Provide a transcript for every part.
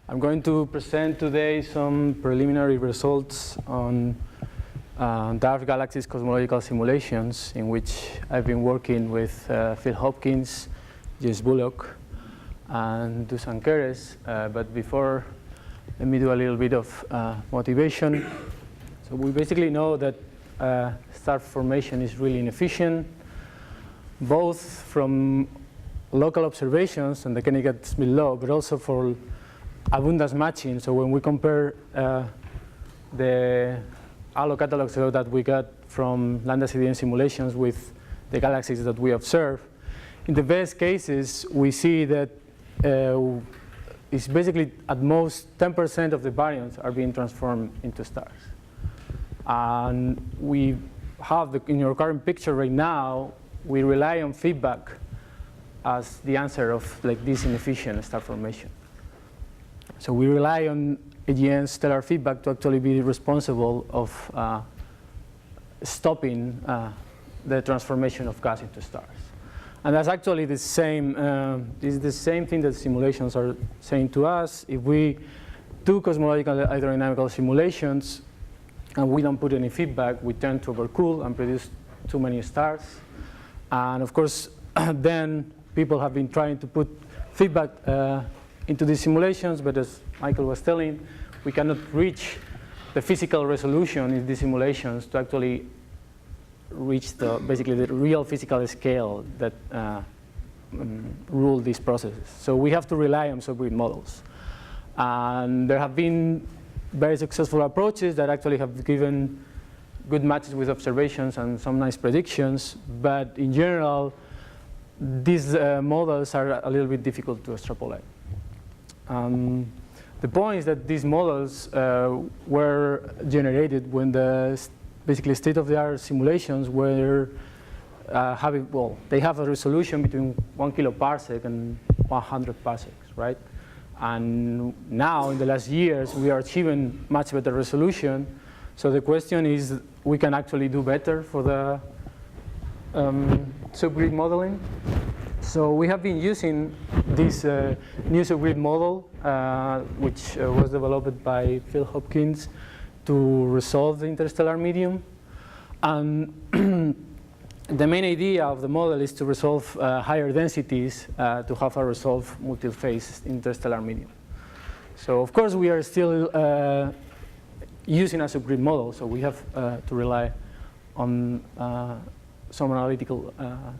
I'm going to present today some preliminary results on Dwarf Galaxy's cosmological simulations, in which I've been working with Phil Hopkins, Jess Bullock, and Dusan Keres. But before, let me do a little bit of motivation. So we basically know that star formation is really inefficient, both from local observations and the Kenny-Gatsby law, but also for abundance matching. So when we compare the ALO catalogs that we got from lambda CDM simulations with the galaxies that we observe, in the best cases, we see that it's basically at most 10% of the baryons are being transformed into stars. And we have, in your current picture right now, we rely on feedback as the answer of like this inefficient star formation. So we rely on AGN stellar feedback to actually be responsible of stopping the transformation of gas into stars. And that's actually the same, is the same thing that simulations are saying to us. If we do cosmological hydrodynamical simulations and we don't put any feedback, we tend to overcool and produce too many stars. And of course, then people have been trying to put feedback into these simulations, but as Michael was telling, we cannot reach the physical resolution in these simulations to actually reach basically the real physical scale that rule these processes. So we have to rely on subgrid models. And there have been very successful approaches that actually have given good matches with observations and some nice predictions, but in general, these models are a little bit difficult to extrapolate. The point is that these models were generated when the basically state-of-the-art simulations were they have a resolution between 1 kiloparsec and 100 parsecs, right? And now, in the last years, we are achieving much better resolution. So the question is, we can actually do better for the subgrid modeling. So we have been using this new subgrid model, which was developed by Phil Hopkins to resolve the interstellar medium. And the main idea of the model is to resolve higher densities to have a resolved multi-phase interstellar medium. So of course, we are still using a subgrid model, so we have to rely on some analytical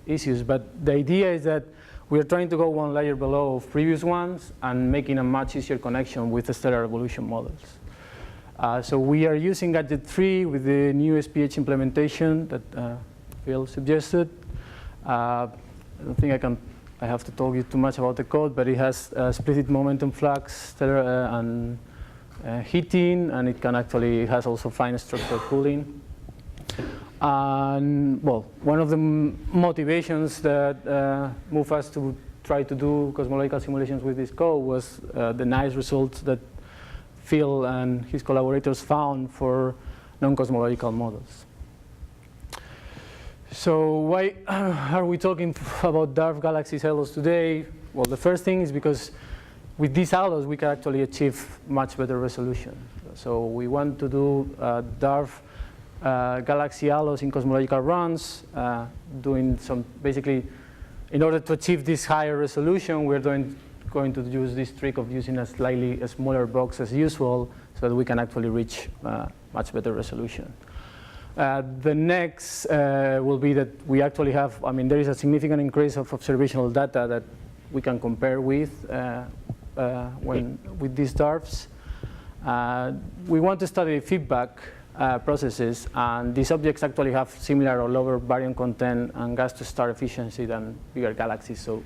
issues, but the idea is that we are trying to go one layer below previous ones and making a much easier connection with the stellar evolution models. So we are using Gadget 3 with the new SPH implementation that Phil suggested. I don't think I have to talk you too much about the code, but it has split momentum flux stellar, and heating, and it has also fine structural cooling. And well, one of the motivations that moved us to try to do cosmological simulations with this code was the nice results that Phil and his collaborators found for non-cosmological models. So why are we talking about Dwarf Galaxy halos today? Well, the first thing is because with these halos we can actually achieve much better resolution. So we want to do Dwarf Galaxy halos in cosmological runs, doing some basically, in order to achieve this higher resolution, we're going to use this trick of using a slightly smaller box as usual, so that we can actually reach much better resolution. The next will be that we actually have, there is a significant increase of observational data that we can compare with with these dwarfs. We want to study feedback processes, and these objects actually have similar or lower baryon content and gas-to-star efficiency than bigger galaxies. So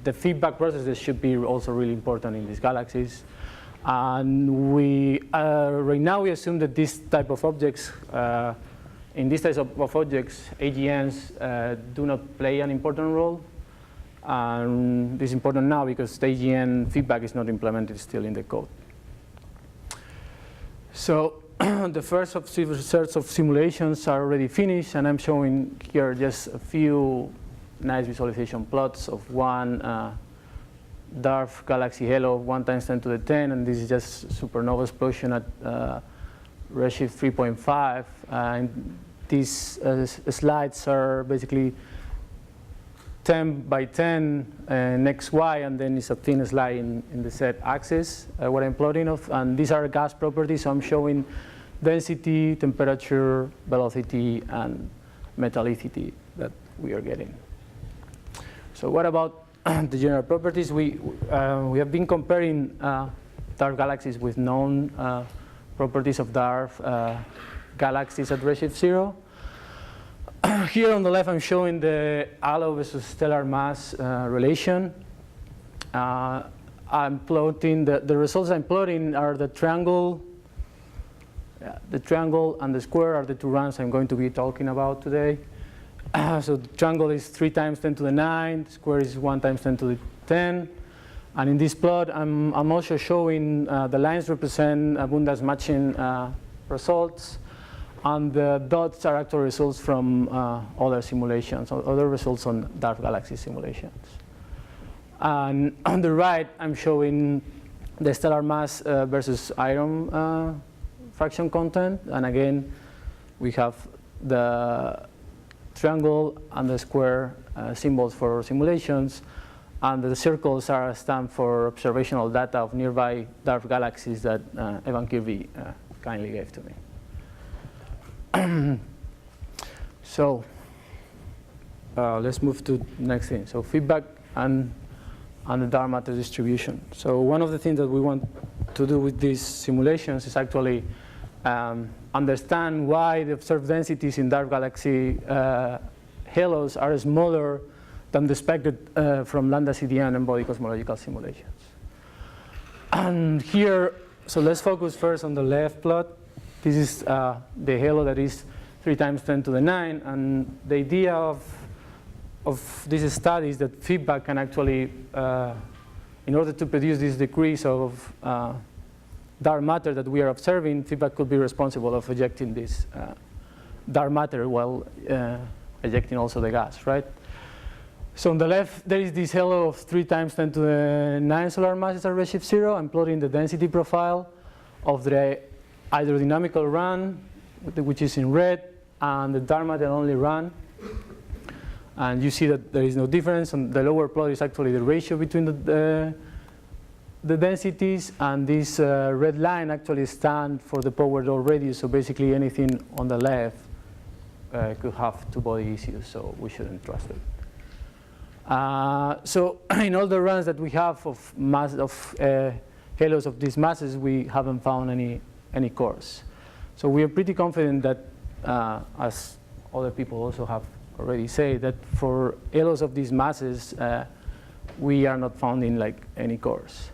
the feedback processes should be also really important in these galaxies. And right now we assume that this type of objects, in these types of objects, AGNs do not play an important role. And this is important now because the AGN feedback is not implemented still in the code. So the first sets of simulations are already finished, and I'm showing here just a few nice visualization plots of one Dwarf Galaxy halo 1 times 10 to the 10, and this is just supernova explosion at redshift 3.5. And these slides are basically 10 by 10 in XY, and then it's a thin slide in the Z axis, what I'm plotting of. And these are gas properties, so I'm showing density, temperature, velocity, and metallicity that we are getting. So what about the general properties? We have been comparing dwarf galaxies with known properties of dwarf galaxies at redshift 0. Here on the left, I'm showing the halo versus stellar mass relation. I'm plotting the results I'm plotting are the triangle. The triangle and the square are the two runs I'm going to be talking about today. So the triangle is 3 times 10 to the 9. The square is 1 times 10 to the 10. And in this plot, I'm also showing the lines represent abundance matching results. And the dots are actual results from other simulations, or other results on dwarf galaxy simulations. And on the right, I'm showing the stellar mass versus iron fraction content. And again, we have the triangle and the square symbols for simulations. And the circles stand for observational data of nearby dwarf galaxies that Evan Kirby kindly gave to me. So let's move to the next thing. So feedback and the dark matter distribution. So one of the things that we want to do with these simulations is actually understand why the observed densities in dwarf galaxy halos are smaller than expected from lambda CDM and body cosmological simulations. And here, so let's focus first on the left plot. This is the halo that is 3 times 10 to the 9, and the idea of this study is that feedback can actually, in order to produce this decrease of dark matter that we are observing, feedback could be responsible of ejecting this dark matter while ejecting also the gas, right? So on the left, there is this halo of 3 times 10 to the 9 solar masses at redshift 0. I'm plotting the density profile of the hydrodynamical run, which is in red, and the dark matter only run. And you see that there is no difference. And the lower plot is actually the ratio between the densities, and this red line actually stands for the power law radius. So basically anything on the left could have two-body issues, so we shouldn't trust it. So in all the runs that we have of mass of halos of these masses, we haven't found any cores. So we are pretty confident that, as other people also have already said, that for halos of these masses, we are not finding like any cores.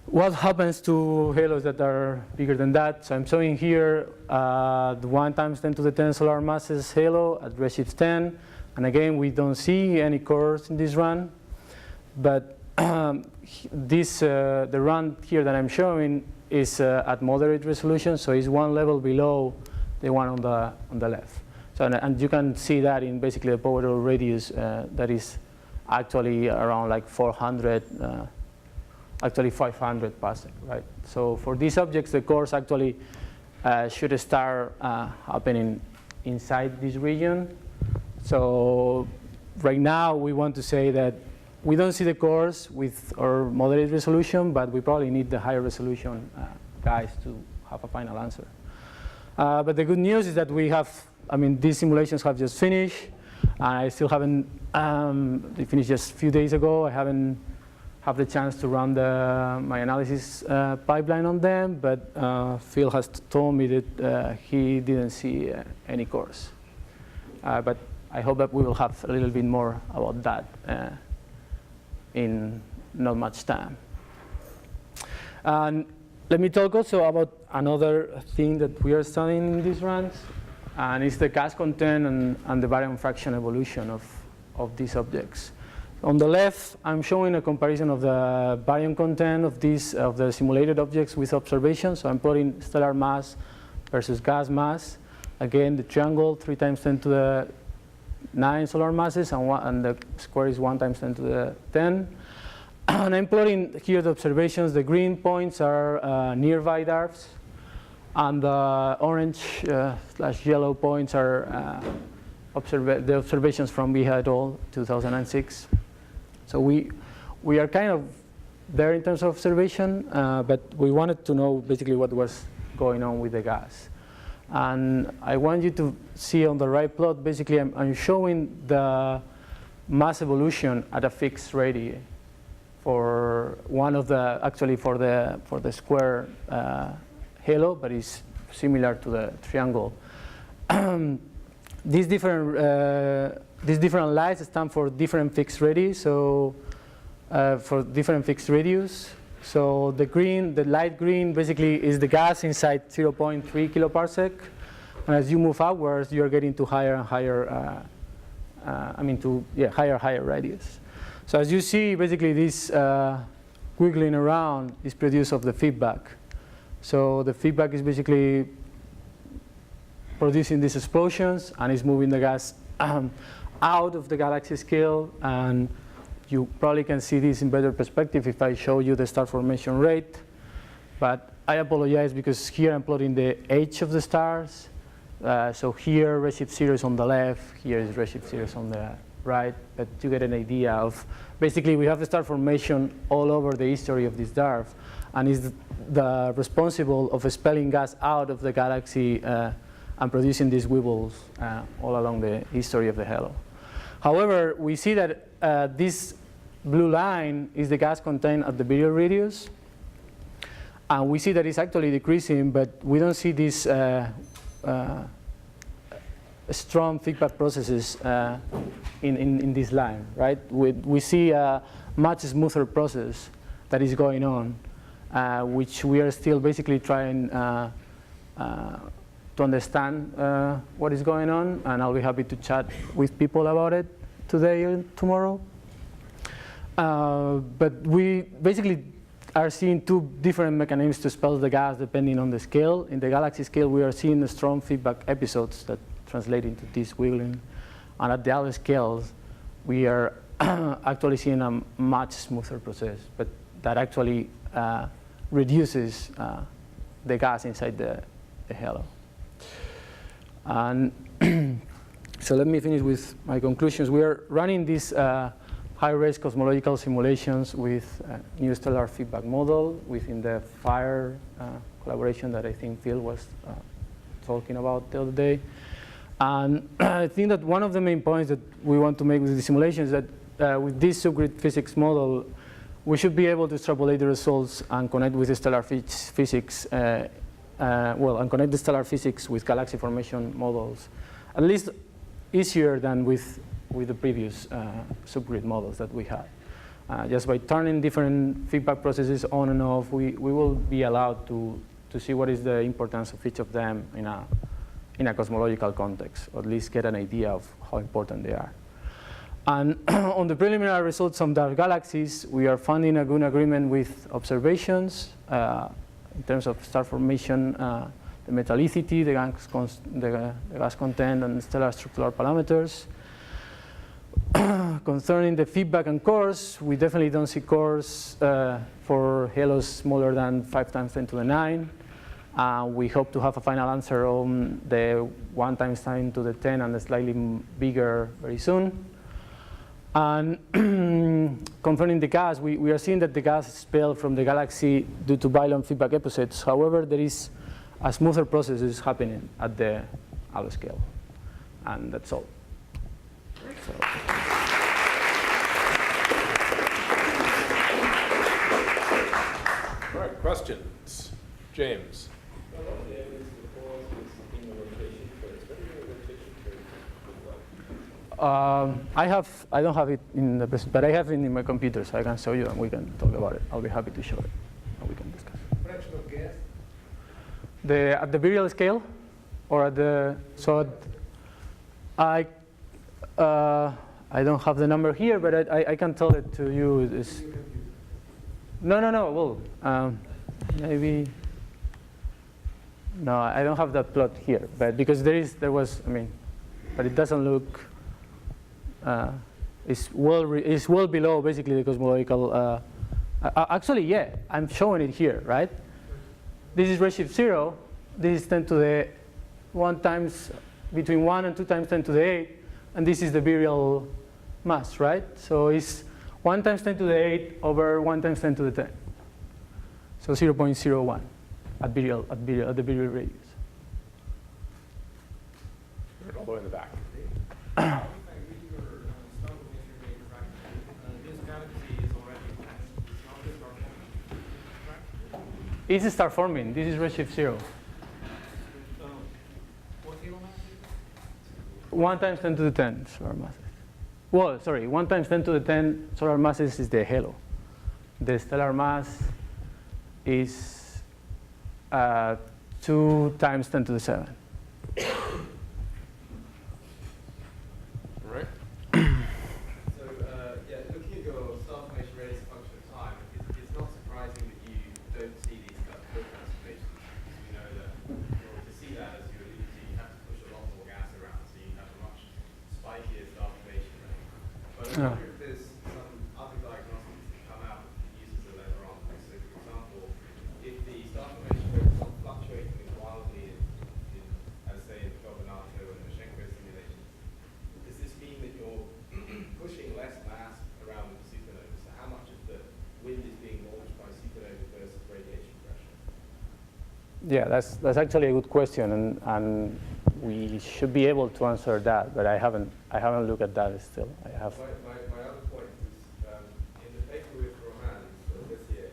What happens to halos that are bigger than that? So I'm showing here the 1 times 10 to the 10 solar masses halo at redshift 10. And again, we don't see any cores in this run. But the run here that I'm showing is at moderate resolution, so it's one level below the one on the left. So and you can see that in basically the power law radius that is actually around like 400, actually 500 parsec, right? So for these objects, the cores actually should start happening inside this region. So right now, we want to say that we don't see the cores with our moderate resolution, but we probably need the higher resolution guys to have a final answer. But the good news is that we have, these simulations have just finished. I still haven't, they finished just a few days ago. I haven't had the chance to run my analysis pipeline on them, but Phil has told me that he didn't see any cores. But I hope that we will have a little bit more about that in not much time. And let me talk also about another thing that we are studying in these runs, and it's the gas content and the baryon fraction evolution of these objects. On the left, I'm showing a comparison of the baryon content of the simulated objects with observations. So I'm plotting stellar mass versus gas mass. Again, the triangle, 3 times 10 to the 9 solar masses, and the square is 1 times 10 to the 10. And I'm plotting here the observations. The green points are nearby dwarfs, and the orange / yellow points are the observations from Vija et al. 2006. So we are kind of there in terms of observation, but we wanted to know basically what was going on with the gas. And I want you to see on the right plot, basically I'm showing the mass evolution at a fixed radii for one of the, actually for the square halo, but it's similar to the triangle. These different lights stand for different fixed radii, so for different fixed radius. So the light green basically is the gas inside 0.3 kiloparsec, and as you move outwards, you're getting to higher and higher, higher radius. So as you see, basically this wiggling around is produced of the feedback. So the feedback is basically producing these explosions, and is moving the gas out of the galaxy scale, and you probably can see this in better perspective if I show you the star formation rate. But I apologize because here I'm plotting the age of the stars. So here redshift 0 is on the left, here is redshift 0 is on the right, but you get an idea of, basically we have the star formation all over the history of this dwarf, and is the responsible of expelling gas out of the galaxy and producing these wibbles all along the history of the halo. However, we see that this blue line is the gas contained at the virial radius, and we see that it's actually decreasing, but we don't see these strong feedback processes in this line, right? We see a much smoother process that is going on, which we are still basically trying to understand what is going on, and I'll be happy to chat with people about it today or tomorrow. But we basically are seeing two different mechanisms to expel the gas depending on the scale. In the galaxy scale, we are seeing the strong feedback episodes that translate into this wiggling. And at the other scales, we are actually seeing a much smoother process, but that actually reduces the gas inside the halo. And so let me finish with my conclusions. We are running these high-res cosmological simulations with a new stellar feedback model within the FIRE collaboration that I think Phil was talking about the other day. And I think that one of the main points that we want to make with the simulation is that with this subgrid physics model, we should be able to extrapolate the results and connect with the stellar physics, and connect the stellar physics with galaxy formation models, at least easier than with the previous subgrid models that we had. Just by turning different feedback processes on and off, we will be allowed to see what is the importance of each of them in a cosmological context, or at least get an idea of how important they are. And on the preliminary results from dark galaxies, we are finding a good agreement with observations in terms of star formation, the metallicity, the gas content, and stellar structural parameters. Concerning the feedback and cores, we definitely don't see cores for halos smaller than 5 times 10 to the 9. We hope to have a final answer on the 1 times 10 to the 10 and the slightly bigger very soon. And concerning the gas, we are seeing that the gas is expelled from the galaxy due to violent feedback episodes. However, there is a smoother process is happening at the allo scale. And that's all. So. All right, questions? James. I don't have it in the present, but I have it in my computer, so I can show you and we can talk about it. I'll be happy to show it and we can discuss. Fraction of gas? At the virial scale, or at the I don't have the number here, but I can tell it to you. It's, no. Well, maybe. No, I don't have that plot here, but because there was, but it doesn't look. It's well below basically the cosmological Actually, yeah, I'm showing it here, right? This is redshift 0. This is 10 to the 1 times, between 1 and 2 times 10 to the 8. And this is the virial mass, right? So it's 1 times 10 to the 8 over 1 times 10 to the 10. So 0.01 at the virial radius. All the way in the back. It's a star forming. This is redshift 0. What halo mass is it? 1 times 10 to the 10 solar masses. Well, sorry, 1 times 10 to the 10 solar masses is the halo. The stellar mass is 2 times 10 to the 7. Right? So, yeah, looking at your star formation rate as a function of time, it's not surprising that you don't see these kind of quick transformations. You know that in order to see that, as you alluded to, you have to push a lot more gas around, so you have a much spikier star formation rate. But I wonder if there's some other diagnostics that come out that uses it later on. So, for example, if the star formation rate is not fluctuating wildly in as say, in Giovinazzo and Mashenko simulations, does this mean that you're pushing less mass around the supernova? So how much of the wind is being launched by supernova versus radiation pressure? Yeah, that's actually a good question, and we should be able to answer that, but I haven't looked at that still. I have. My other point is, in the paper with Roman this year,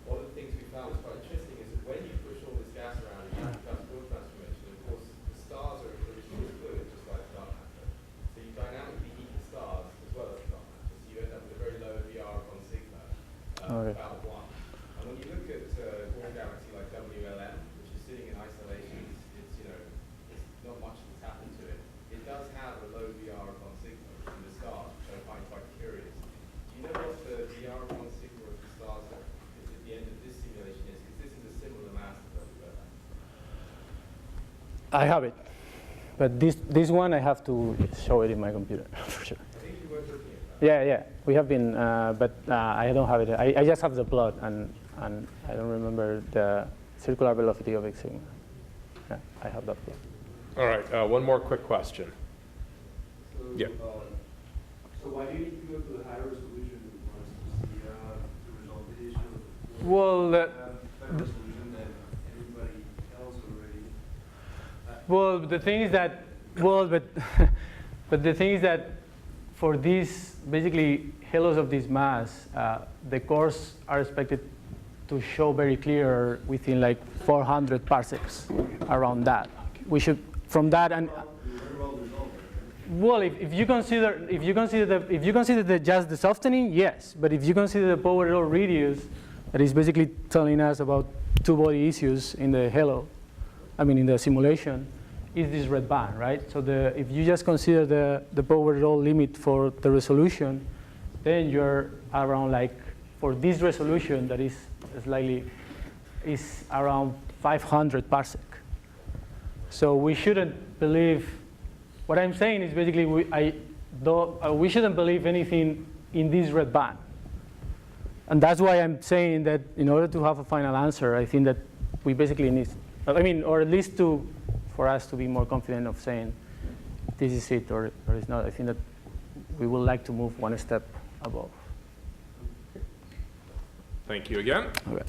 one of the things we found was quite interesting is that when you push all this gas around and you have field transformation, of course, the stars are a reduced fluid, just like dark matter. So you dynamically heat the stars as well as the dark matter. So you end up with a very low VR upon sigma, Okay. about 1. And when you look at Dwarf Galaxy like WLM, which is sitting in isolation, it's there's not much that's happened to it. It does have a low VR upon sigma from the stars, which I find quite curious. Do you know what the VR upon sigma of the stars at the end of this simulation is? Because this is a similar mass to WLM. I have it, but this one I have to show it in my computer for sure. I think you were looking at that. Yeah, we have been, but I don't have it. I just have the plot, and I don't remember the circular velocity of X sigma. Yeah, I have that plot. All right, one more quick question. So, Yeah. So why do you need to go to the higher resolution once to see the result of the issue? Well, Better resolution than everybody else already. well, the thing is that, but the thing is that for these basically halos of this mass, the cores are expected to show very clear within like 400 parsecs around that. We should from that and. Well, if you consider just the softening, yes. But if you consider the power law radius, that is basically telling us about two-body issues in the halo, in the simulation, is this red band, right? So if you just consider the power law limit for the resolution, then you're around like for this resolution that is around 500 parsec. So we shouldn't believe. What I'm saying is basically we shouldn't believe anything in this red band. And that's why I'm saying that in order to have a final answer, I think that we basically need, or at least for us to be more confident of saying this is it or it's not, I think that we would like to move one step above. Thank you again. Okay.